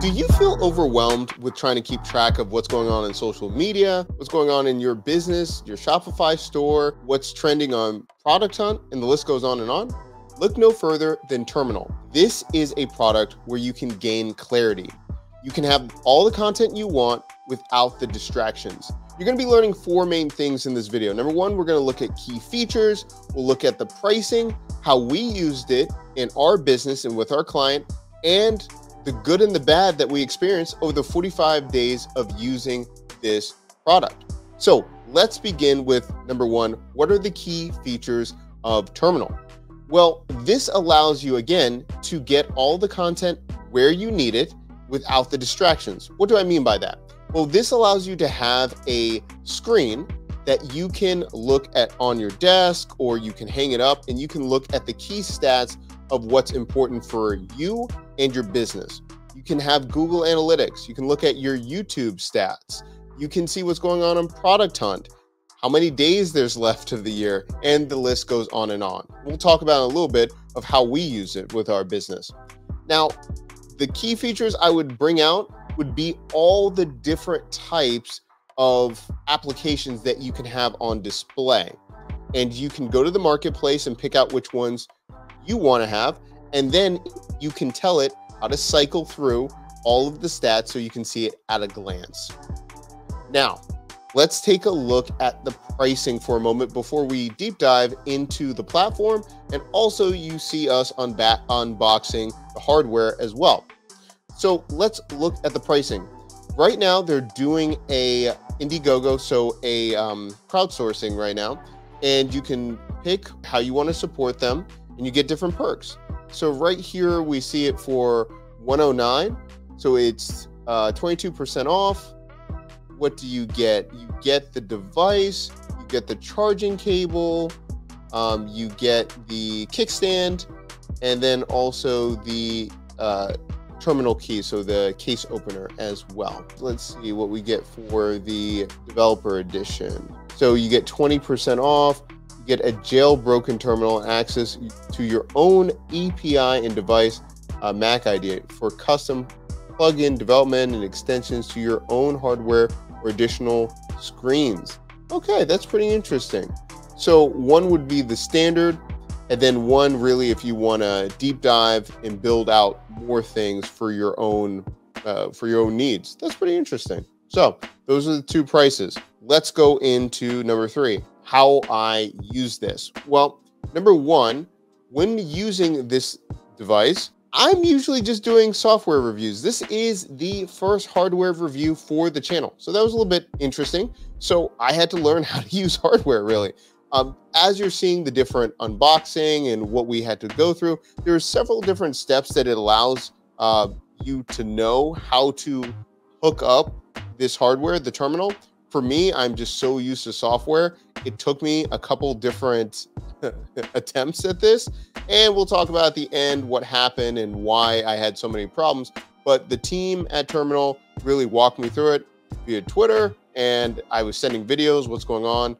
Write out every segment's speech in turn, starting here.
Do you feel overwhelmed with trying to keep track of what's going on in social media, what's going on in your business, your Shopify store, what's trending on Product Hunt, and the list goes on and on? Look no further than Terminal. This is a product where you can gain clarity. You can have all the content you want without the distractions. You're going to be learning four main things in this video. Number one, we're going to look at key features. We'll look at the pricing, how we used it in our business and with our client, and the good and the bad that we experienced over the 45 days of using this product. So let's begin with number one. What are the key features of Terminal? Well, this allows you, again, to get all the content where you need it without the distractions. What do I mean by that? Well, this allows you to have a screen that you can look at on your desk, or you can hang it up and you can look at the key stats of what's important for you and your business. You can have Google Analytics. You can look at your YouTube stats. You can see what's going on Product Hunt, how many days there's left of the year, and the list goes on and on. We'll talk about a little bit of how we use it with our business. Now, the key features I would bring out would be all the different types of applications that you can have on display. And you can go to the marketplace and pick out which ones you want to have, and then you can tell it how to cycle through all of the stats so you can see it at a glance. Now, let's take a look at the pricing for a moment before we deep dive into the platform, and also you see us unboxing the hardware as well. So let's look at the pricing. Right now, they're doing a Indiegogo, so a crowdsourcing right now, and you can pick how you want to support them, and you get different perks. So right here, we see it for $109. So it's 22% off. What do you get? You get the device, you get the charging cable, you get the kickstand, and then also the terminal key, so the case opener as well. Let's see what we get for the developer edition. So you get 20% off. You get a jailbroken terminal, access to your own API and device Mac ID for custom plugin development and extensions to your own hardware or additional screens. Okay, that's pretty interesting. So one would be the standard, and then one really if you want to deep dive and build out more things for your own needs. That's pretty interesting. So those are the two prices. Let's go into number three, how I use this. Well, number one, when using this device, I'm usually just doing software reviews. This is the first hardware review for the channel. So that was a little bit interesting. So I had to learn how to use hardware really. As you're seeing the different unboxing and what we had to go through, there are several different steps that it allows you to know how to hook up this hardware, the terminal. For me, I'm just so used to software. It took me a couple different attempts at this, and we'll talk about at the end what happened and why I had so many problems. But the team at Terminal really walked me through it via Twitter, and I was sending videos, what's going on,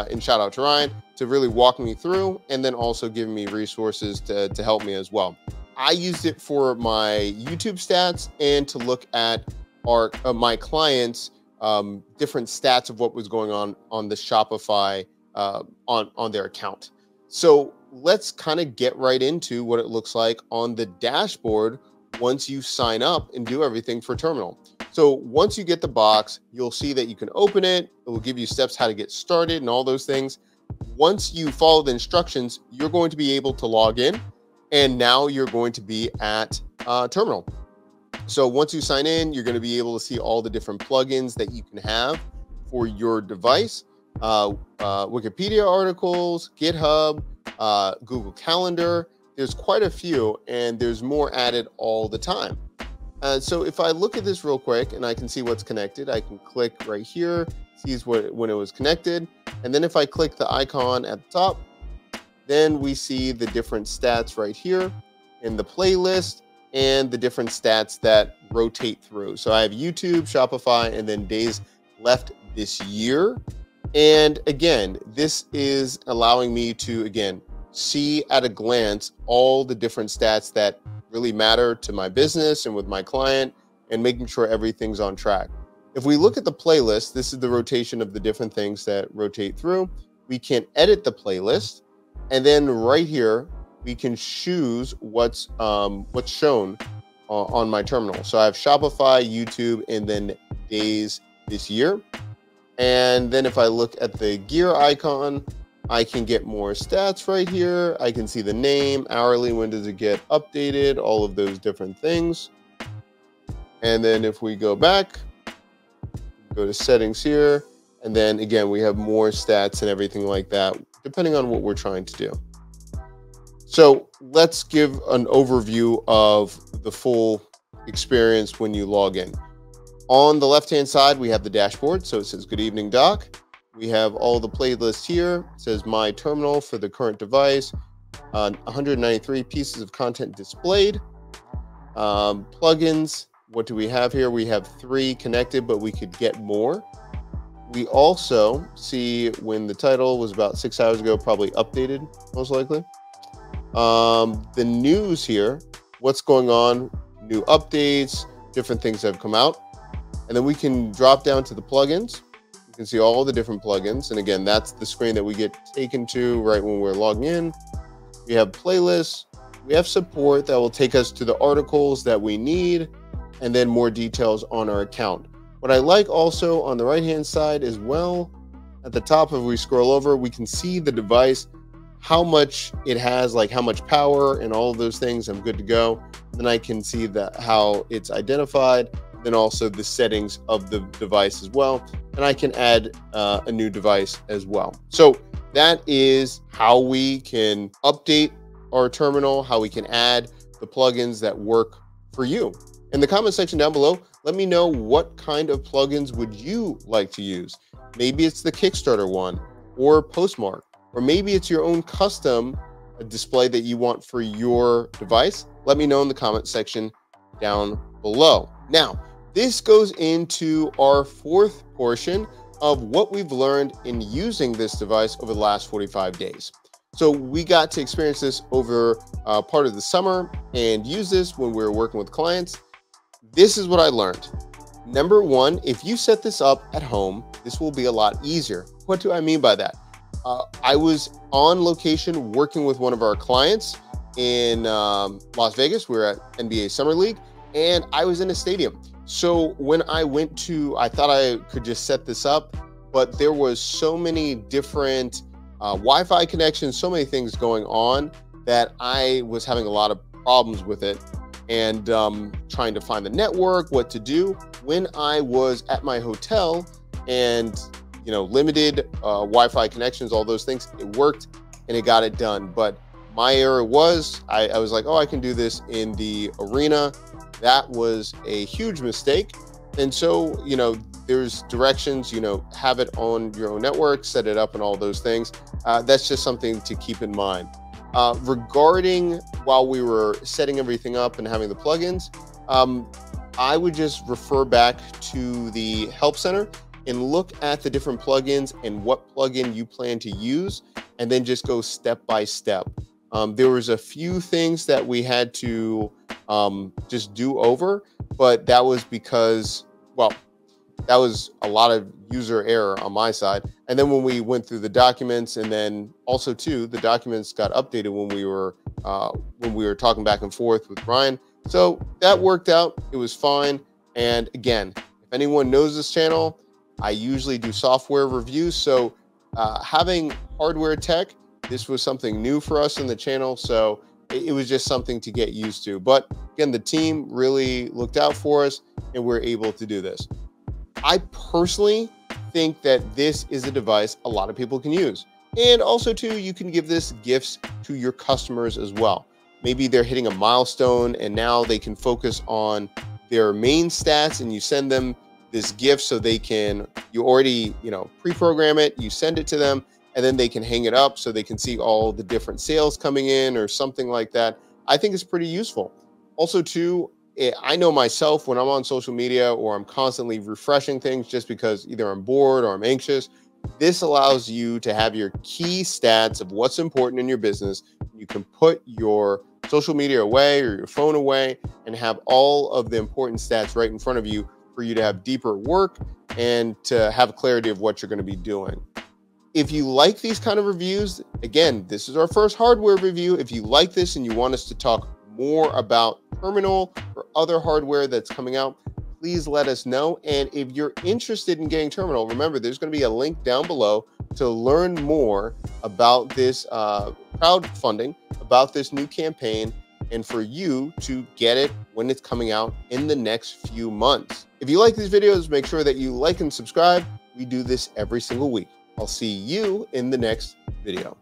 and shout out to Ryan to really walk me through, and then also giving me resources to help me as well. I used it for my YouTube stats and to look at my clients' different stats of what was going on the Shopify on their account. So let's kind of get right into what it looks like on the dashboard once you sign up and do everything for Terminal. So once you get the box, you'll see that you can open it. It will give you steps how to get started and all those things. Once you follow the instructions, you're going to be able to log in, and now you're going to be at Terminal. So once you sign in, you're going to be able to see all the different plugins that you can have for your device, Wikipedia articles, GitHub, Google Calendar. There's quite a few, and there's more added all the time. So if I look at this real quick and I can see what's connected, I can click right here, sees when it was connected. And then if I click the icon at the top, then we see the different stats right here in the playlist and the different stats that rotate through. So I have YouTube, Shopify, and then days left this year. And again, this is allowing me to, again, see at a glance all the different stats that really matter to my business and with my client and making sure everything's on track. If we look at the playlist, this is the rotation of the different things that rotate through. We can edit the playlist, and then right here we can choose what's shown on my terminal. So I have Shopify, YouTube, and then days this year. And then if I look at the gear icon, I can get more stats right here. I can see the name, hourly, when does it get updated, all of those different things. And then if we go back, go to settings here, and then again, we have more stats and everything like that, depending on what we're trying to do. So let's give an overview of the full experience when you log in. On the left-hand side, we have the dashboard. So it says, good evening, Doc. We have all the playlists here. It says my terminal for the current device, 193 pieces of content displayed. Plugins, what do we have here? We have 3 connected, but we could get more. We also see when the title was about 6 hours ago, probably updated, most likely. The news here, what's going on, new updates, different things that have come out. And then we can drop down to the plugins. You can see all the different plugins. And again, that's the screen that we get taken to right when we're logging in. We have playlists. We have support that will take us to the articles that we need, and then more details on our account. What I like also on the right-hand side as well, at the top, if we scroll over, we can see the device, how much it has, like how much power and all of those things. I'm good to go. Then I can see that how it's identified, then also the settings of the device as well. And I can add a new device as well. So that is how we can update our terminal, how we can add the plugins that work for you. In the comment section down below, let me know what kind of plugins would you like to use. Maybe it's the Kickstarter one, or Postmark, or maybe it's your own custom display that you want for your device. Let me know in the comment section down below. Now, this goes into our 4th portion of what we've learned in using this device over the last 45 days. So we got to experience this over part of the summer and use this when we were working with clients. This is what I learned. Number 1, if you set this up at home, this will be a lot easier. What do I mean by that? I was on location working with one of our clients in Las Vegas. We were at NBA Summer League, and I was in a stadium. So when I went to, I thought I could just set this up, but there was so many different Wi-Fi connections, so many things going on that I was having a lot of problems with it, and trying to find the network, what to do. When I was at my hotel and, you know, limited Wi-Fi connections, all those things, it worked and it got it done. But my error was, I was like, oh, I can do this in the arena. That was a huge mistake. And so, you know, there's directions, you know, have it on your own network, set it up and all those things. That's just something to keep in mind. Regarding while we were setting everything up and having the plugins, I would just refer back to the Help Center and look at the different plugins and what plugin you plan to use, and then just go step by step. There was a few things that we had to just do over, but that was because, well, that was a lot of user error on my side. And then when we went through the documents, and then also too, the documents got updated when we were talking back and forth with Ryan. So that worked out. It was fine. And again, if anyone knows this channel, I usually do software reviews. So having hardware tech, this was something new for us in the channel. So it was just something to get used to. But again, the team really looked out for us and we're able to do this. I personally think that this is a device a lot of people can use. And also too, you can give this gifts to your customers as well. Maybe they're hitting a milestone and now they can focus on their main stats, and you send them this gift so they can, you already, you know, pre-program it, you send it to them, and then they can hang it up so they can see all the different sales coming in or something like that. I think it's pretty useful. Also too, I know myself when I'm on social media or I'm constantly refreshing things just because either I'm bored or I'm anxious, this allows you to have your key stats of what's important in your business. You can put your social media away or your phone away and have all of the important stats right in front of you for you to have deeper work and to have clarity of what you're going to be doing. If you like these kind of reviews, again, this is our first hardware review. If you like this and you want us to talk more about Terminal or other hardware that's coming out, please let us know. And if you're interested in getting Terminal, remember, there's going to be a link down below to learn more about this crowdfunding, about this new campaign, and for you to get it when it's coming out in the next few months. If you like these videos, make sure that you like and subscribe. We do this every single week. I'll see you in the next video.